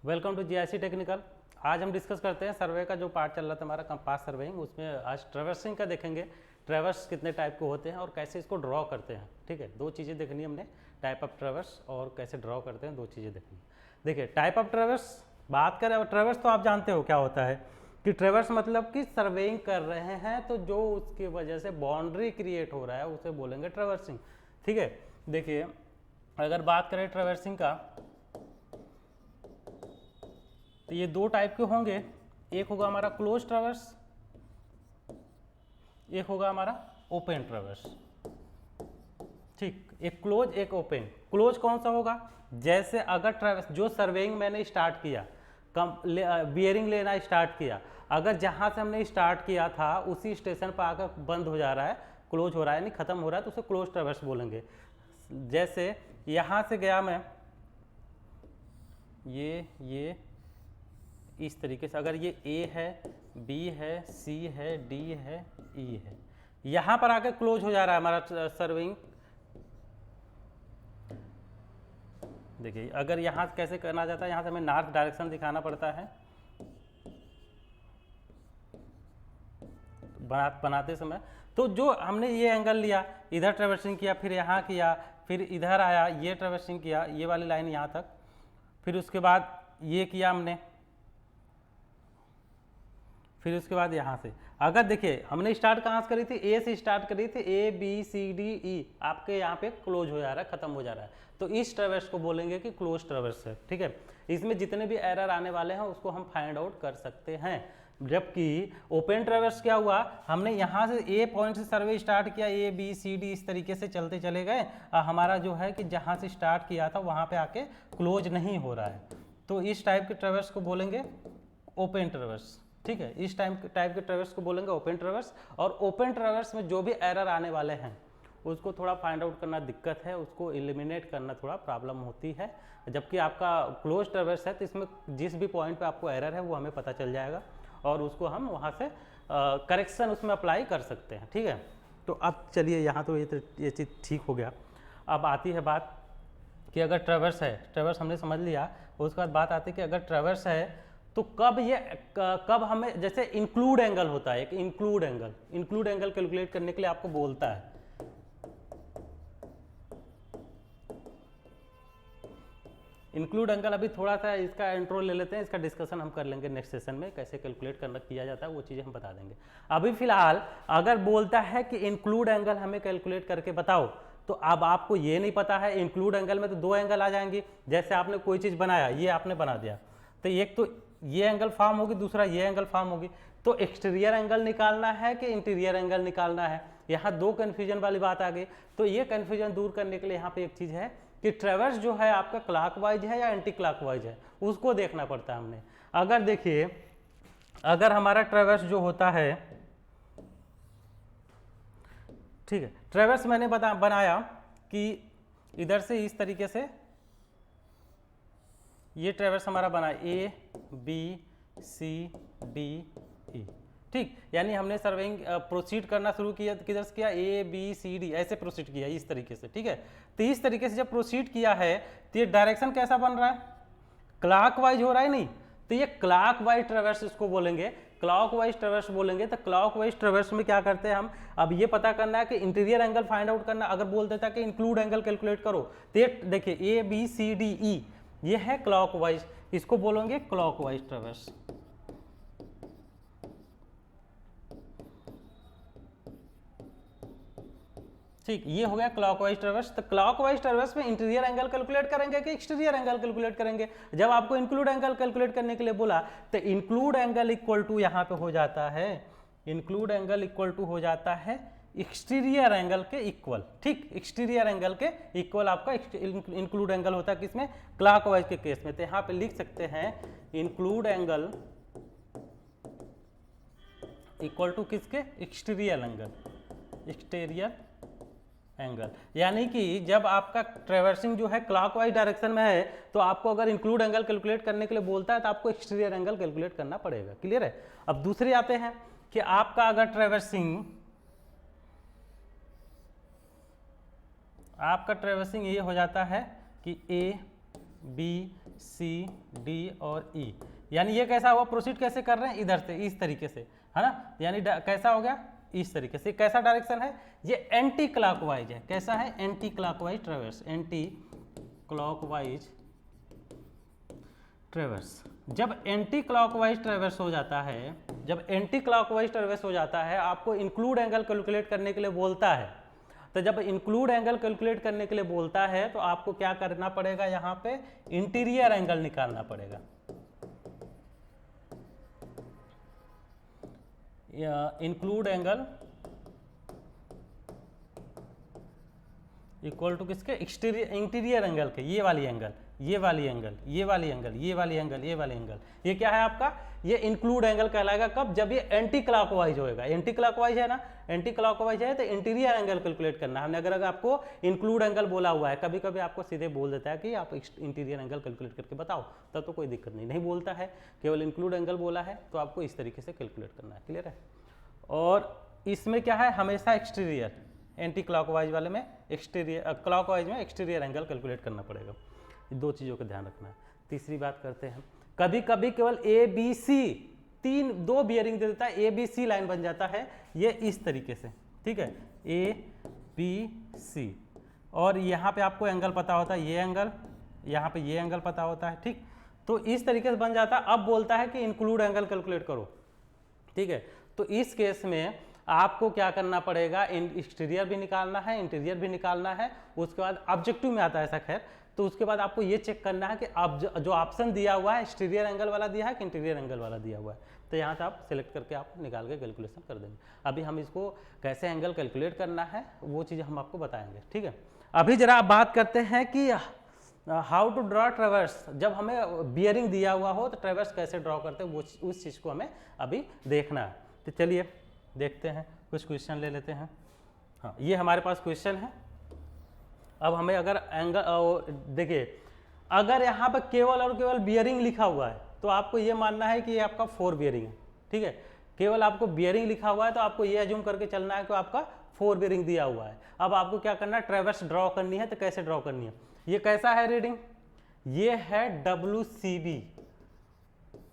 Welcome to GIC technical. आज हम discuss करते हैं सर्वे का जो पार्ट चल रहा था हमारा कंपास सर्वेइंग, उसमें आज ट्रैवर्सिंग का देखेंगे। ट्रैवर्स कितने टाइप के होते हैं और कैसे इसको ड्रॉ करते हैं। ठीक है, दो चीज़ें देखनी हमने, टाइप ऑफ ट्रैवर्स और कैसे ड्रॉ करते हैं, दो चीज़ें देखनी। देखिए टाइप ऑफ ट्रैवर्स बात करें, और ट्रैवर्स तो आप जानते हो क्या होता है कि ट्रैवर्स मतलब कि सर्वेइंग कर रहे हैं तो जो उसकी वजह से बाउंड्री क्रिएट हो रहा है उसे बोलेंगे ट्रैवर्सिंग। ठीक है, देखिए अगर बात करें ट्रैवर्सिंग का तो ये दो टाइप के होंगे। एक होगा हमारा क्लोज ट्रैवर्स, एक होगा हमारा ओपन ट्रैवर्स। ठीक, एक क्लोज एक ओपन। क्लोज कौन सा होगा? जैसे अगर ट्रैवर्स जो सर्वेइंग मैंने स्टार्ट किया, बियरिंग लेना स्टार्ट किया, अगर जहां से हमने स्टार्ट किया था उसी स्टेशन पर आकर बंद हो जा रहा है, क्लोज हो रहा है यानी खत्म हो रहा है, तो उसे क्लोज ट्रैवर्स बोलेंगे। जैसे यहां से गया मैं, ये इस तरीके से, अगर ये ए है, बी है, सी है, डी है, ई है, यहां पर आकर क्लोज हो जा रहा है हमारा सर्विंग। देखिए अगर यहां कैसे करना जाता है, यहां से हमें नॉर्थ डायरेक्शन दिखाना पड़ता है बनाते समय। तो जो हमने ये एंगल लिया, इधर ट्रैवर्सिंग किया, फिर यहाँ किया, फिर इधर आया, ये ट्रैवर्सिंग किया, ये वाली लाइन यहाँ तक, फिर उसके बाद ये किया हमने, फिर उसके बाद यहाँ से। अगर देखिए हमने स्टार्ट कहाँ से करी थी, ए से स्टार्ट करी थी, A B C D E, आपके यहाँ पे क्लोज हो जा रहा है, खत्म हो जा रहा है, तो इस ट्रैवर्स को बोलेंगे कि क्लोज ट्रैवर्स है। ठीक है, इसमें जितने भी एरर आने वाले हैं उसको हम फाइंड आउट कर सकते हैं। जबकि ओपन ट्रैवर्स क्या हुआ, हमने यहाँ से ए पॉइंट से सर्वे स्टार्ट किया, ए बी सी डी इस तरीके से चलते चले गए, हमारा जो है कि जहाँ से स्टार्ट किया था वहाँ पे आके क्लोज नहीं हो रहा है, तो इस टाइप के ट्रैवर्स को बोलेंगे ओपन ट्रैवर्स। ठीक है, इस टाइप के ट्रैवर्स को बोलेंगे ओपन ट्रैवर्स। और ओपन ट्रैवर्स में जो भी एरर आने वाले हैं उसको थोड़ा फाइंड आउट करना दिक्कत है, उसको एलिमिनेट करना थोड़ा प्रॉब्लम होती है। जबकि आपका क्लोज ट्रैवर्स है तो इसमें जिस भी पॉइंट पे आपको एरर है वो हमें पता चल जाएगा और उसको हम वहाँ से करेक्शन उसमें अप्लाई कर सकते हैं। ठीक है, तो अब चलिए यहाँ तो ये चीज़ ठीक हो गया। अब आती है बात कि अगर ट्रैवर्स है, ट्रैवर्स हमने समझ लिया, उसके बाद बात आती है कि अगर ट्रैवर्स है तो कब हमें, जैसे इंक्लूड एंगल होता है, एक इंक्लूड एंगल कैलकुलेट करने के लिए आपको बोलता है। इंक्लूड एंगल अभी थोड़ा सा इसका इंट्रो ले लेते हैं, इसका डिस्कशन हम कर लेंगे नेक्स्ट सेशन में, कैसे कैलकुलेट करना किया जाता है वो चीज़ें हम बता देंगे। अभी फिलहाल अगर बोलता है कि इंक्लूड एंगल हमें कैलकुलेट करके बताओ, तो अब आपको ये नहीं पता है, इंक्लूड एंगल में तो दो एंगल आ जाएंगे। जैसे आपने कोई चीज़ बनाया, ये आपने बना दिया, तो एक तो ये एंगल फॉर्म होगी, दूसरा ये एंगल फॉर्म होगी, तो एक्सटीरियर एंगल निकालना है कि इंटीरियर एंगल निकालना है, यहाँ दो कन्फ्यूजन वाली बात आ गई। तो ये कन्फ्यूजन दूर करने के लिए यहाँ पे एक चीज़ है कि ट्रैवर्स जो है आपका क्लॉकवाइज है या एंटी क्लॉकवाइज है, उसको देखना पड़ता है हमने। अगर देखिए अगर हमारा ट्रैवर्स जो होता है, ठीक है, ट्रैवर्स मैंने बनाया कि इधर से इस तरीके से ये ट्रैवर्स हमारा बना A B C D E. ठीक, यानी हमने सर्वेइंग प्रोसीड करना शुरू किया, किधर से किया, ए बी सी डी ऐसे प्रोसीड किया इस तरीके से। ठीक है, तो इस तरीके से जब प्रोसीड किया है तो ये डायरेक्शन कैसा बन रहा है, क्लॉकवाइज हो रहा है नहीं, तो ये क्लॉकवाइज ट्रैवर्स इसको बोलेंगे, क्लॉकवाइज ट्रैवर्स बोलेंगे। तो क्लॉकवाइज ट्रैवर्स में क्या करते हैं हम, अब ये पता करना है कि इंटीरियर एंगल फाइंड आउट करना। अगर बोल देता कि इंक्लूड एंगल कैलकुलेट करो, तो ये देखिए A B C D E ये है क्लॉकवाइज, इसको बोलेंगे क्लॉकवाइज ट्रैवर्स। ठीक, ये हो गया क्लॉकवाइज ट्रैवर्स। तो क्लॉकवाइज ट्रैवर्स में इंटीरियर एंगल कैलकुलेट करेंगे कि एक्सटीरियर एंगल कैलकुलेट करेंगे। जब आपको इंक्लूड एंगल कैलकुलेट करने के लिए बोला तो इंक्लूड एंगल इक्वल टू यहाँ पे हो जाता है, इंक्लूड एंगल इक्वल टू हो जाता है एक्सटीरियर एंगल के इक्वल। ठीक, एक्सटीरियर एंगल के इक्वल आपका इंक्लूड एंगल होता है किसमें, क्लॉकवाइज के केस में। तो यहाँ पे लिख सकते हैं इंक्लूड एंगल इक्वल टू किसके, एक्सटीरियर एंगल। यानी कि जब आपका ट्रैवर्सिंग जो है क्लॉकवाइज डायरेक्शन में है तो आपको अगर इंक्लूड एंगल कैलकुलेट करने के लिए बोलता है तो आपको एक्सटीरियर एंगल कैलकुलेट करना पड़ेगा। क्लियर है। अब दूसरे आते हैं कि आपका अगर ट्रैवर्सिंग ये हो जाता है कि ए बी सी डी और ई, यानी ये कैसा हुआ, प्रोसीड कैसे कर रहे हैं, इधर से इस तरीके से, है ना, यानी कैसा हो गया, इस तरीके से। कैसा डायरेक्शन है, ये एंटी क्लॉकवाइज है। कैसा है, एंटी क्लॉकवाइज ट्रेवर्स, एंटी क्लॉकवाइज ट्रेवर्स। जब एंटी क्लॉकवाइज ट्रेवर्स हो जाता है, जब एंटी क्लॉकवाइज ट्रेवर्स हो जाता है, आपको इंक्लूड एंगल कैलकुलेट करने के लिए बोलता है। तो जब इंक्लूड एंगल कैलकुलेट करने के लिए बोलता है तो आपको क्या करना पड़ेगा, यहाँ पे इंटीरियर एंगल निकालना पड़ेगा। इंक्लूड एंगल इक्वल टू किसके, इंटीरियर एंगल के, ये वाली एंगल, ये वाली एंगल, ये वाली एंगल, ये वाली एंगल, ये वाली एंगल, ये क्या है आपका, ये इंक्लूड एंगल कहलाएगा। कब, जब ये एंटी क्लॉकवाइज होएगा। एंटी क्लॉकवाइज है ना, एंटी क्लॉकवाइज है तो इंटीरियर एंगल कैलकुलेट करना है हमने। अगर आपको इंक्लूड एंगल बोला हुआ है, कभी कभी आपको सीधे बोल देता है कि आप इंटीरियर एंगल कैलकुलेट करके बताओ, तब तो कोई दिक्कत नहीं बोलता है, केवल इंक्लूड एंगल बोला है तो आपको इस तरीके से कैलकुलेट करना है। क्लियर है। और इसमें क्या है, हमेशा एक्सटीरियर, एंटी क्लॉकवाइज वाले में एक्सटीरियर, क्लॉकवाइज में एक्सटीरियर एंगल कैलकुलेट करना पड़ेगा। दो चीज़ों का ध्यान रखना है। तीसरी बात करते हैं, कभी कभी केवल ए बी सी, दो बियरिंग दे देता है, ए बी सी लाइन बन जाता है, ये इस तरीके से, ठीक है, ए बी सी, और यहाँ पे आपको एंगल पता होता है, ये एंगल, यहाँ पे ये एंगल पता होता है, ठीक। तो इस तरीके से बन जाता है। अब बोलता है कि इंक्लूड एंगल कैलकुलेट करो, ठीक है। तो इस केस में आपको क्या करना पड़ेगा, एक्सटीरियर भी निकालना है, इंटीरियर भी निकालना है। उसके बाद ऑब्जेक्टिव में आता है ऐसा, खैर, तो उसके बाद आपको ये चेक करना है कि आप जो ऑप्शन दिया हुआ है एक्सटीरियर एंगल वाला दिया है कि इंटीरियर एंगल वाला दिया हुआ है। तो यहाँ से आप सिलेक्ट करके आप निकाल के कैलकुलेशन कर देंगे। अभी हम इसको कैसे एंगल कैलकुलेट करना है वो चीज़ हम आपको बताएंगे, ठीक है। अभी जरा आप बात करते हैं कि हाउ टू ड्रॉ ट्रेवर्स। जब हमें बियरिंग दिया हुआ हो तो ट्रेवर्स कैसे ड्रॉ करते हैं, वो उस चीज़ को हमें अभी देखना है। तो चलिए देखते हैं, कुछ क्वेश्चन ले लेते हैं। हाँ, ये हमारे पास क्वेश्चन है। अब हमें अगर एंगल देखिए, अगर यहाँ पर केवल और केवल बियरिंग लिखा हुआ है तो आपको ये मानना है कि ये आपका 4 बियरिंग है, ठीक है। केवल आपको बियरिंग लिखा हुआ है तो आपको ये एज्यूम करके चलना है कि आपका 4 बियरिंग दिया हुआ है। अब आपको क्या करना है, ट्रेवर्स ड्रॉ करनी है। तो कैसे ड्रॉ करनी है, ये कैसा है रीडिंग, ये है WCB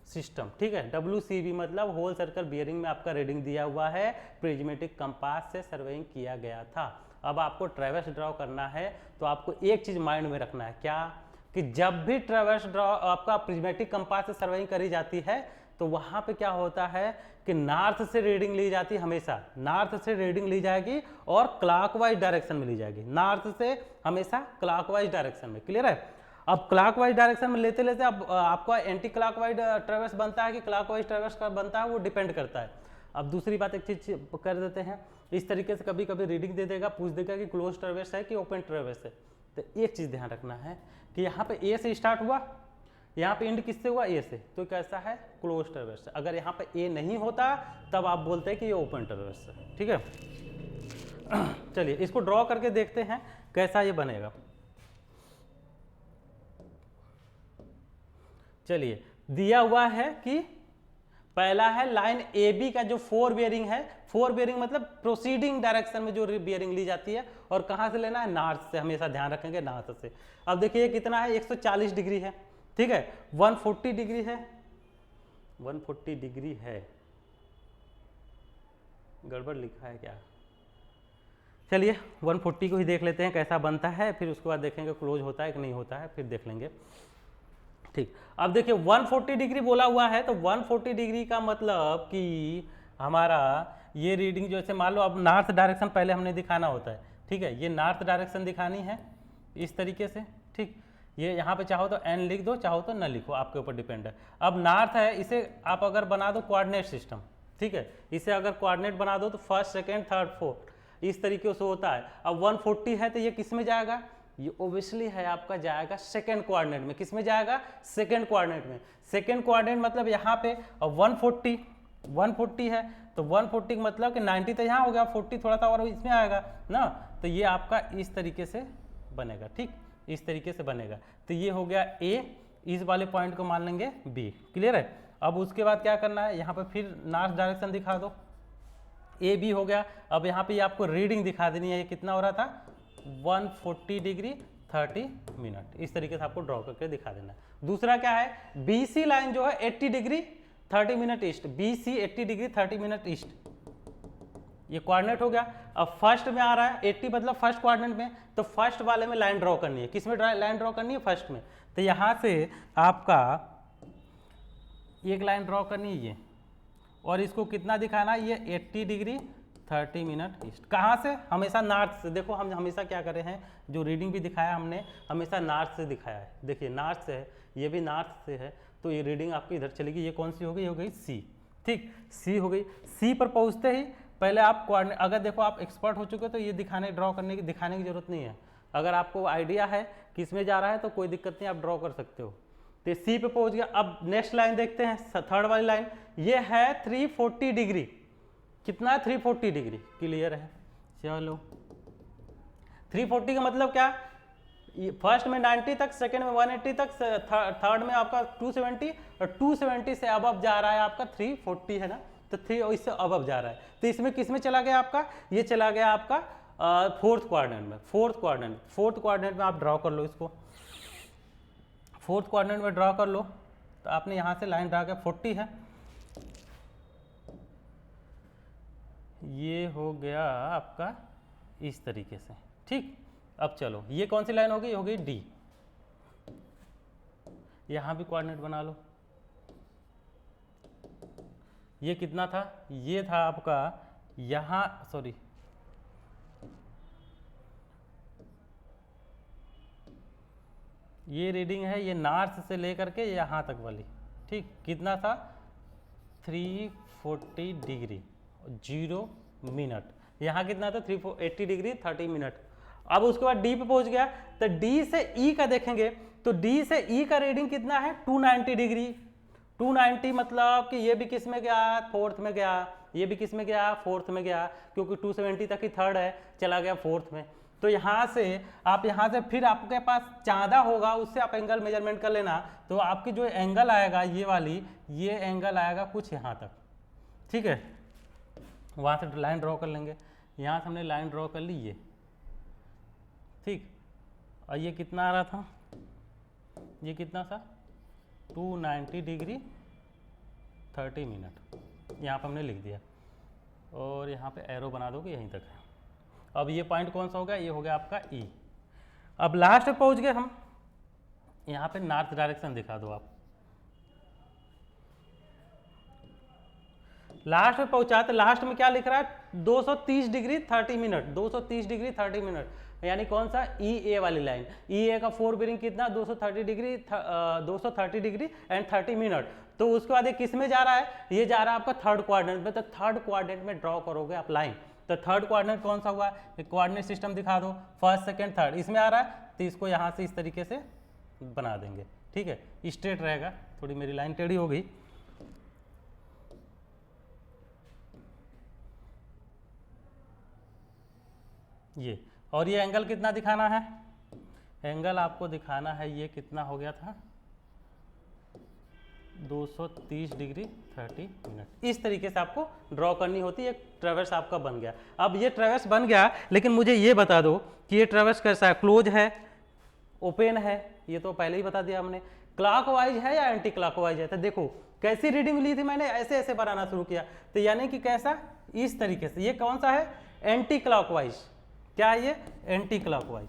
सिस्टम, ठीक है। WCB मतलब होल सर्कल बियरिंग में आपका रीडिंग दिया हुआ है, प्रिज्मेटिक कंपास से सर्वेइंग किया गया था। अब आपको ट्रेवर्स ड्रॉ करना है तो आपको एक चीज माइंड में रखना है, क्या, कि जब भी ट्रेवर्स ड्रॉ आपका प्रिज्मेटिक कंपास से सर्वेइंग करी जाती है तो वहां पे क्या होता है कि नॉर्थ से रीडिंग ली जाती है, हमेशा नॉर्थ से रीडिंग ली जाएगी और क्लॉकवाइज डायरेक्शन में ली जाएगी, नॉर्थ से हमेशा क्लॉकवाइज डायरेक्शन में। क्लियर है। अब क्लॉकवाइज डायरेक्शन में लेते लेते अब आपका एंटी क्लॉकवाइज ट्रेवर्स बनता है कि क्लॉकवाइज ट्रेवर्स का बनता है, वो डिपेंड करता है। अब दूसरी बात एक चीज कर देते हैं, इस तरीके से कभी कभी रीडिंग दे देगा, पूछ देगा कि क्लोज ट्रेवर्स है कि ओपन ट्रेवर्स है। तो एक चीज ध्यान रखना है कि यहाँ पे ए से स्टार्ट हुआ, यहाँ पे एंड किससे हुआ, ए से, तो कैसा है, क्लोज ट्रेवर्स। अगर यहाँ पे ए नहीं होता तब आप बोलते हैं कि ये ओपन ट्रेवर्स है, ठीक है। चलिए इसको ड्रॉ करके देखते हैं कैसा ये बनेगा। चलिए दिया हुआ है कि पहला है लाइन ए बी का जो 4 बियरिंग है, 4 बियरिंग मतलब प्रोसीडिंग डायरेक्शन में जो बियरिंग ली जाती है, और कहां से लेना है, नॉर्थ से, हमेशा ध्यान रखेंगे नॉर्थ से। अब देखिए कितना है, 140 डिग्री है, ठीक है, 140 डिग्री है, 140 डिग्री है, गड़बड़ लिखा है क्या। चलिए 140 को ही देख लेते हैं कैसा बनता है, फिर उसके बाद देखेंगे क्लोज होता है कि नहीं होता है, फिर देख लेंगे, ठीक। अब देखिए 140 डिग्री बोला हुआ है, तो 140 डिग्री का मतलब कि हमारा ये रीडिंग जो ऐसे मान लो, अब नॉर्थ डायरेक्शन पहले हमने दिखाना होता है, ठीक है, ये नॉर्थ डायरेक्शन दिखानी है इस तरीके से, ठीक। ये यहाँ पे चाहो तो एन लिख दो, चाहो तो न लिखो, आपके ऊपर डिपेंड है। अब नॉर्थ है, इसे आप अगर बना दो कोऑर्डिनेट सिस्टम, ठीक है, इसे अगर कोऑर्डिनेट बना दो तो फर्स्ट सेकेंड थर्ड फोर्थ इस तरीके से होता है। अब 140 है तो ये किस में जाएगा, ये ओबियसली है आपका जाएगा सेकेंड कोऑर्डिनेट में। किस में जाएगा, सेकेंड कोऑर्डिनेट में। सेकेंड कोऑर्डिनेट मतलब यहाँ पे 140 है तो 140 का मतलब कि 90 तो यहाँ हो गया, 40 थोड़ा सा और इसमें आएगा ना, तो ये आपका इस तरीके से बनेगा, ठीक, इस तरीके से बनेगा। तो ये हो गया ए, इस वाले पॉइंट को मान लेंगे बी। क्लियर है। अब उसके बाद क्या करना है, यहाँ पे फिर नॉर्थ डायरेक्शन दिखा दो, ए बी हो गया। अब यहाँ पे आपको रीडिंग दिखा देनी है, ये कितना हो रहा था, 140 डिग्री 30 मिनट। इस तरीके से आपको ड्रॉ करके दिखा देना है। दूसरा क्या है, BC लाइन जो है 80 degree 30 minute east, BC 80 degree 30 minute east, ये कोऑर्डिनेट हो गया। अब फर्स्ट में आ रहा है 80 मतलब फर्स्ट कोऑर्डिनेट में, तो फर्स्ट वाले में लाइन ड्रॉ करनी है। किस में लाइन ड्रॉ करनी है, फर्स्ट में। तो यहाँ से आपका एक लाइन ड्रॉ करनी है ये, और इसको कितना दिखाना है, ये 80 डिग्री 30 मिनट ईस्ट। कहाँ से, हमेशा नॉर्थ से। देखो हम हमेशा क्या कर रहे हैं, जो रीडिंग भी दिखाया हमने हमेशा नॉर्थ से दिखाया है। देखिए नॉर्थ से है, ये भी नॉर्थ से है, तो ये रीडिंग आपकी इधर चलेगी। ये कौन सी हो गई, ये हो गई सी। ठीक, सी हो गई। सी पर पहुँचते ही पहले आप कोऑर्डिनेट, अगर देखो आप एक्सपर्ट हो चुके हो तो ये दिखाने की जरूरत नहीं है। अगर आपको आइडिया है किस में जा रहा है तो कोई दिक्कत नहीं, आप ड्रॉ कर सकते हो। तो सी पे पहुंच गया। अब नेक्स्ट लाइन देखते हैं, थर्ड वाली लाइन, ये है 340 डिग्री। कितना है, 340 डिग्री। क्लियर है, चलो। 340 का मतलब क्या, फर्स्ट में 90 तक, सेकंड में 180 तक, थर्ड में आपका 270, और 270 से अब जा रहा है आपका 340 है ना, तो 3 इससे अब जा रहा है। तो इसमें किस में चला गया आपका, ये चला गया आपका फोर्थ क्वाड्रेंट में। फोर्थ क्वाड्रेंट में आप ड्रॉ कर लो इसको, फोर्थ क्वाड्रेंट में ड्रॉ कर लो। तो आपने यहाँ से लाइन ड्रा किया, 40 है, ये हो गया आपका इस तरीके से। ठीक, अब चलो ये कौन सी लाइन होगी, ये हो गई डी। यहाँ भी कोऑर्डिनेट बना लो। ये कितना था, ये था आपका यहाँ, सॉरी ये रीडिंग है, ये नॉर्थ से लेकर के यहाँ तक वाली। ठीक, कितना था, 340 डिग्री 0 मिनट। यहाँ कितना था, 380 डिग्री 30 मिनट। अब उसके बाद डी पे पहुंच गया, तो डी से ई का देखेंगे, तो डी से ई का रीडिंग कितना है, 290 डिग्री। 290 मतलब कि ये भी किस में गया, फोर्थ में गया, ये भी किस में गया, फोर्थ में गया, क्योंकि 270 तक ही थर्ड है, चला गया फोर्थ में। तो यहाँ से आप यहाँ से फिर आपके पास चांदा होगा, उससे आप एंगल मेजरमेंट कर लेना। तो आपकी जो एंगल आएगा ये वाली, ये एंगल आएगा कुछ यहाँ तक। ठीक है, वहाँ से लाइन ड्रॉ कर लेंगे। यहाँ से हमने लाइन ड्रॉ कर ली ये। ठीक, और ये कितना आ रहा था, ये कितना था, 290 डिग्री 30 मिनट। यहाँ पर हमने लिख दिया, और यहाँ पे एरो बना दोगे यहीं तक है। अब ये पॉइंट कौन सा हो गया, ये हो गया आपका ई। अब लास्ट पे पहुँच गए हम, यहाँ पे नॉर्थ डायरेक्शन दिखा दो आप। लास्ट में पहुंचा, तो लास्ट में क्या लिख रहा है, 230 डिग्री 30 मिनट, 230 डिग्री 30 मिनट, यानी कौन सा, ई ए वाली लाइन। ई ए का 4 बेरिंग कितना, 230 डिग्री 230 डिग्री एंड 30 मिनट। तो उसके बाद ये किस में जा रहा है, ये जा रहा है आपका थर्ड क्वाड्रेंट में। तो थर्ड क्वाड्रेंट में ड्रॉ करोगे आप लाइन। तो थर्ड क्वाड्रेंट कौन सा हुआ, कोऑर्डिनेट सिस्टम दिखा दो, फर्स्ट सेकंड थर्ड, इसमें आ रहा है। तो इसको यहाँ से इस तरीके से बना देंगे। ठीक है, स्ट्रेट रहेगा। थोड़ी मेरी लाइन टेढ़ी हो गई। ये, और ये एंगल कितना दिखाना है, एंगल आपको दिखाना है, ये कितना हो गया था, 230 डिग्री 30 मिनट। इस तरीके से आपको ड्रॉ करनी होती है। एक ट्रेवर्स आपका बन गया। अब ये ट्रेवर्स बन गया, लेकिन मुझे ये बता दो कि ये ट्रेवर्स कैसा है, क्लोज है, ओपन है, ये तो पहले ही बता दिया हमने। क्लॉकवाइज है या एंटी क्लॉकवाइज है, तो देखो कैसी रीडिंग ली थी मैंने, ऐसे ऐसे बनाना शुरू किया। तो यानी कि कैसा, इस तरीके से। ये कौन सा है, एंटी क्लॉकवाइज। क्या है ये, एंटी क्लॉकवाइज।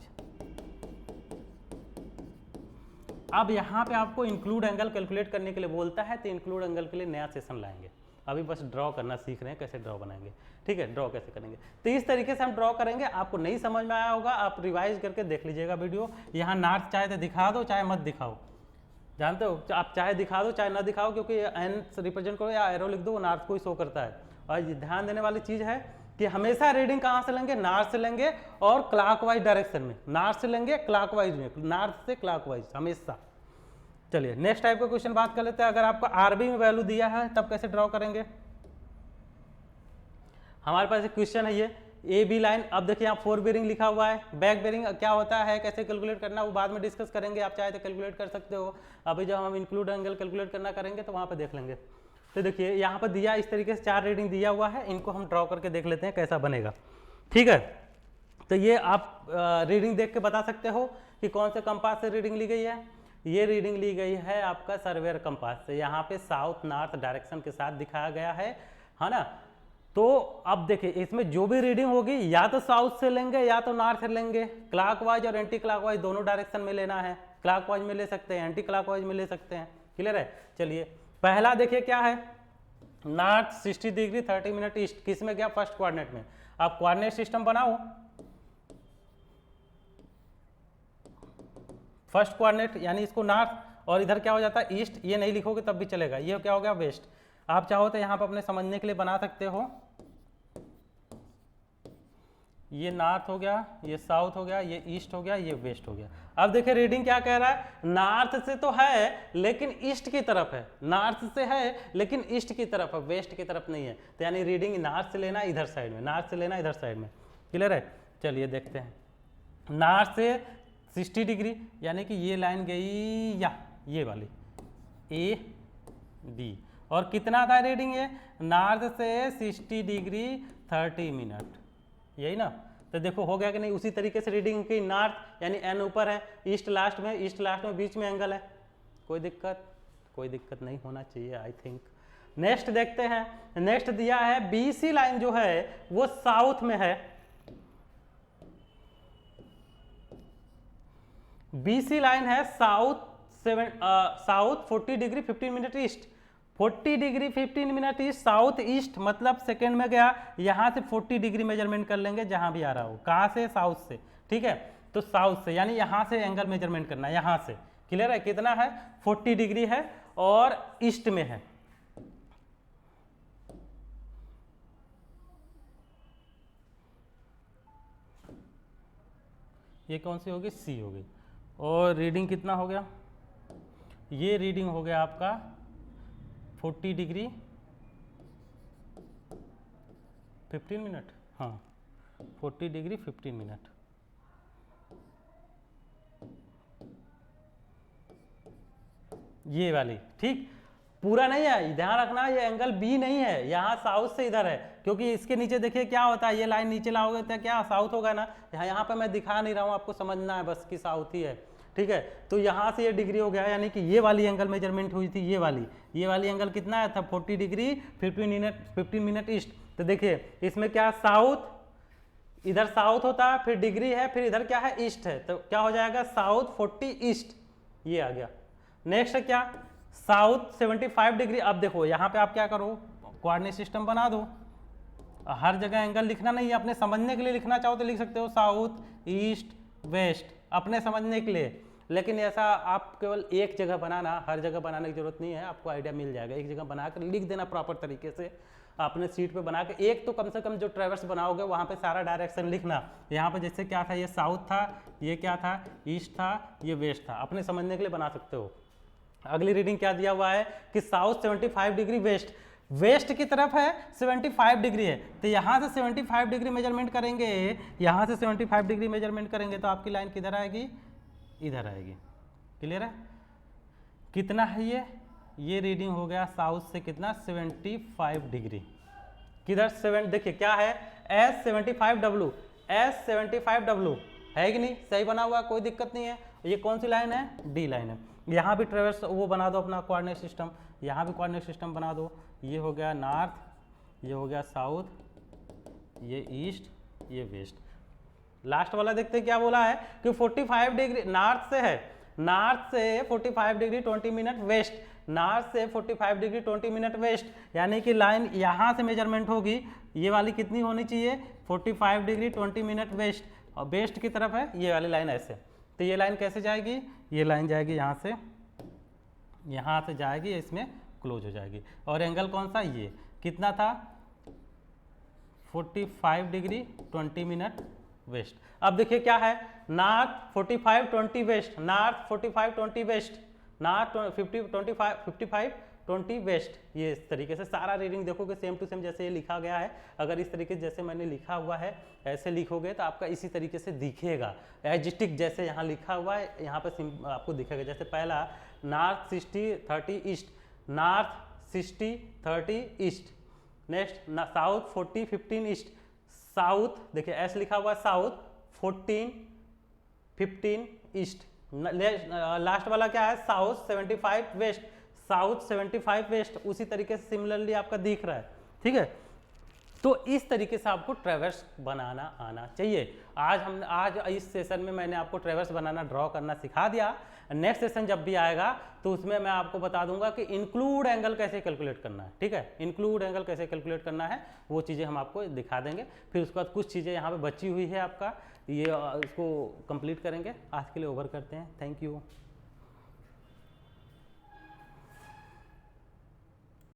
अब यहाँ पे आपको इंक्लूड एंगल कैलकुलेट करने के लिए बोलता है, तो इंक्लूड एंगल के लिए नया सेशन लाएंगे। अभी बस ड्रॉ करना सीख रहे हैं, कैसे ड्रॉ बनाएंगे। ठीक है, ड्रॉ कैसे करेंगे, तो इस तरीके से हम ड्रॉ करेंगे। आपको नहीं समझ में आया होगा, आप रिवाइज करके देख लीजिएगा वीडियो। यहाँ नॉर्थ चाहे तो दिखा दो, चाहे मत दिखाओ, जानते हो, आप चाहे दिखा दो चाहे ना दिखाओ, क्योंकि एन रिप्रेजेंट करो या एरो लिख दो, वो नॉर्थ को ही शो करता है। और ध्यान देने वाली चीज़ है कि हमेशा रीडिंग कहाँ से लेंगे, नॉर्थ से लेंगे, और क्लॉकवाइज डायरेक्शन में। नॉर्थ से लेंगे, क्लॉकवाइज में, नॉर्थ से क्लॉकवाइज हमेशा। चलिए नेक्स्ट टाइप का क्वेश्चन बात कर लेते हैं। अगर आपको आरबी में वैल्यू दिया है तब कैसे ड्रॉ करेंगे। हमारे पास एक क्वेश्चन है, ये ए बी लाइन। अब देखिए यहाँ 4 बेरिंग लिखा हुआ है। बैक बेरिंग क्या होता है, कैसे कैलकुलेट करना, वो बाद में डिस्कस करेंगे। आप चाहे तो कैलकुलेट कर सकते हो। अभी जब हम इंक्लूड एंगल कैलकुलेट करना करेंगे तो वहाँ पर देख लेंगे। तो देखिए यहाँ पर दिया इस तरीके से 4 रीडिंग दिया हुआ है। इनको हम ड्रॉ करके देख लेते हैं कैसा बनेगा। ठीक है, तो ये आप रीडिंग देख के बता सकते हो। कि कौन से कंपास से रीडिंग ली गई है, ये रीडिंग ली गई है आपका सर्वेयर कंपास से। यहाँ पे साउथ नॉर्थ डायरेक्शन के साथ दिखाया गया है ना। तो अब देखिए इसमें जो भी रीडिंग होगी या तो साउथ से लेंगे या तो नॉर्थ से लेंगे। क्लॉकवाइज और एंटी क्लॉकवाइज दोनों डायरेक्शन में लेना है, क्लॉकवाइज में ले सकते हैं, एंटी क्लॉकवाइज में ले सकते हैं। क्लियर है। चलिए पहला देखिए क्या है, नॉर्थ 60 डिग्री 30 मिनट ईस्ट, किस में गया, फर्स्ट कोऑर्डिनेट में। आप कोऑर्डिनेट सिस्टम बनाओ, फर्स्ट कोऑर्डिनेट यानी इसको नॉर्थ और इधर क्या हो जाता है ईस्ट, ये नहीं लिखोगे तब भी चलेगा। ये क्या हो गया वेस्ट। आप चाहो तो यहाँ पर अपने समझने के लिए बना सकते हो, ये नॉर्थ हो गया, ये साउथ हो गया, ये ईस्ट हो गया, ये वेस्ट हो गया। अब देखिए रीडिंग क्या कह रहा है, नॉर्थ से तो है लेकिन ईस्ट की तरफ है, नॉर्थ से है लेकिन ईस्ट की तरफ है, वेस्ट की तरफ नहीं है। तो यानी रीडिंग नॉर्थ से लेना इधर साइड में, नॉर्थ से लेना इधर साइड में। क्लियर है। चलिए देखते हैं, नॉर्थ से 60 डिग्री यानी कि ये लाइन गई या ये वाली ए बी, और कितना था रीडिंग ये, नॉर्थ से 60 डिग्री 30 मिनट, यही ना। तो देखो हो गया कि नहीं, उसी तरीके से रीडिंग की, नॉर्थ यानी एन ऊपर है, ईस्ट लास्ट में बीच में एंगल है, कोई दिक्कत नहीं होना चाहिए आई थिंक। नेक्स्ट देखते हैं, नेक्स्ट दिया है बीसी लाइन जो है वो साउथ में है, बीसी लाइन है south 40 degree 15 minute east, 40 degree 15 minute east, south east मतलब सेकेंड में गया, यहाँ से 40 डिग्री मेजरमेंट कर लेंगे जहाँ भी आ रहा हो, कहाँ से, साउथ से। ठीक है, तो साउथ से यानी यहाँ से एंगल मेजरमेंट करना है, यहाँ से। क्लियर है, कितना है 40 डिग्री है और ईस्ट में है। ये कौन सी होगी, सी हो गई। और रीडिंग कितना हो गया, ये रीडिंग हो गया आपका 40 डिग्री 15 मिनट, हाँ 40 डिग्री 15 मिनट। ये वाली ठीक, पूरा नहीं है, ध्यान रखना ये एंगल बी नहीं है, यहाँ साउथ से इधर है, क्योंकि इसके नीचे देखिए क्या होता है, ये लाइन नीचे लाओगे तो क्या साउथ होगा ना, यहाँ पे मैं दिखा नहीं रहा हूँ, आपको समझना है बस कि साउथ ही है। ठीक है, तो यहाँ से ये डिग्री हो गया, यानी कि ये वाली एंगल मेजरमेंट हुई थी, ये वाली एंगल कितना है था 40 डिग्री 15 मिनट ईस्ट। तो देखिए इसमें क्या साउथ, इधर साउथ होता है, फिर डिग्री है, फिर इधर क्या है ईस्ट है, तो क्या हो जाएगा साउथ 40 ईस्ट, ये आ गया। नेक्स्ट क्या, साउथ 75 डिग्री। अब देखो यहाँ पे आप क्या करो, कोऑर्डिनेट सिस्टम बना दो, हर जगह एंगल लिखना नहीं है, अपने समझने के लिए लिखना चाहो तो लिख सकते हो साउथ ईस्ट वेस्ट, अपने समझने के लिए। लेकिन ऐसा आप केवल एक जगह बनाना, हर जगह बनाने की जरूरत नहीं है, आपको आइडिया मिल जाएगा। एक जगह बनाकर लिख देना प्रॉपर तरीके से, अपने सीट पे बना के, एक तो कम से कम जो ट्रेवर्स बनाओगे वहाँ पे सारा डायरेक्शन लिखना। यहाँ पे जैसे क्या था, ये साउथ था, ये क्या था ईस्ट था, ये वेस्ट था, अपने समझने के लिए बना सकते हो। अगली रीडिंग क्या दिया हुआ है कि साउथ 75 डिग्री वेस्ट की तरफ है, 75 डिग्री है, तो यहाँ से 75 डिग्री मेजरमेंट करेंगे, यहाँ से 75 डिग्री मेजरमेंट करेंगे तो आपकी लाइन किधर आएगी, इधर आएगी। क्लियर है, कितना है ये रीडिंग हो गया साउथ से कितना 75 डिग्री, किधर 7, देखिए क्या है S75W, S75W है कि नहीं, सही बना हुआ, कोई दिक्कत नहीं है। ये कौन सी लाइन है, डी लाइन है। यहाँ भी ट्रेवर्स वो बना दो अपना कोऑर्डिनेट सिस्टम, यहाँ भी कोऑर्डिनेट सिस्टम बना दो। ये हो गया नॉर्थ, ये हो गया साउथ, ये ईस्ट, ये वेस्ट। लास्ट वाला देखते हैं क्या बोला है कि 45 डिग्री नॉर्थ से है, नॉर्थ से 45 डिग्री 20 मिनट वेस्ट, नॉर्थ से 45 डिग्री 20 मिनट वेस्ट, यानी कि लाइन यहाँ से मेजरमेंट होगी, ये वाली कितनी होनी चाहिए 45 डिग्री 20 मिनट वेस्ट, और वेस्ट की तरफ है ये वाली लाइन ऐसे। तो ये लाइन कैसे जाएगी, ये लाइन जाएगी यहाँ से जाएगी, इसमें क्लोज हो जाएगी। और एंगल कौन सा, ये कितना था 45 डिग्री 20 मिनट वेस्ट। अब देखिए क्या है, north 45 20 west, north 45 20 west, north 55 20 west. ये इस तरीके से सारा रीडिंग देखोगे सेम टू सेम जैसे ये लिखा गया है। अगर इस तरीके से जैसे मैंने लिखा हुआ है ऐसे लिखोगे तो आपका इसी तरीके से दिखेगा, एजिस्टिक जैसे यहाँ लिखा हुआ है यहाँ पे आपको दिखेगा। जैसे पहला north 60 30 east, north 60 30 east. Next south 40 15 east, south देखिए एस लिखा हुआ है, साउथ 14 15 ईस्ट, लास्ट वाला क्या है साउथ 75 वेस्ट, साउथ 75 वेस्ट, उसी तरीके से सिमिलरली आपका दिख रहा है, ठीक है। तो इस तरीके से आपको ट्रेवर्स बनाना आना चाहिए। आज इस सेशन में मैंने आपको ट्रेवर्स बनाना, ड्रॉ करना सिखा दिया। नेक्स्ट सेशन जब भी आएगा तो उसमें मैं आपको बता दूंगा कि इंक्लूड एंगल कैसे कैलकुलेट करना है, ठीक है। इंक्लूड एंगल कैसे कैलकुलेट करना है वो चीज़ें हम आपको दिखा देंगे। फिर उसके बाद कुछ चीज़ें यहाँ पे बची हुई है आपका, ये इसको कंप्लीट करेंगे। आज के लिए ओवर करते हैं। Thank you.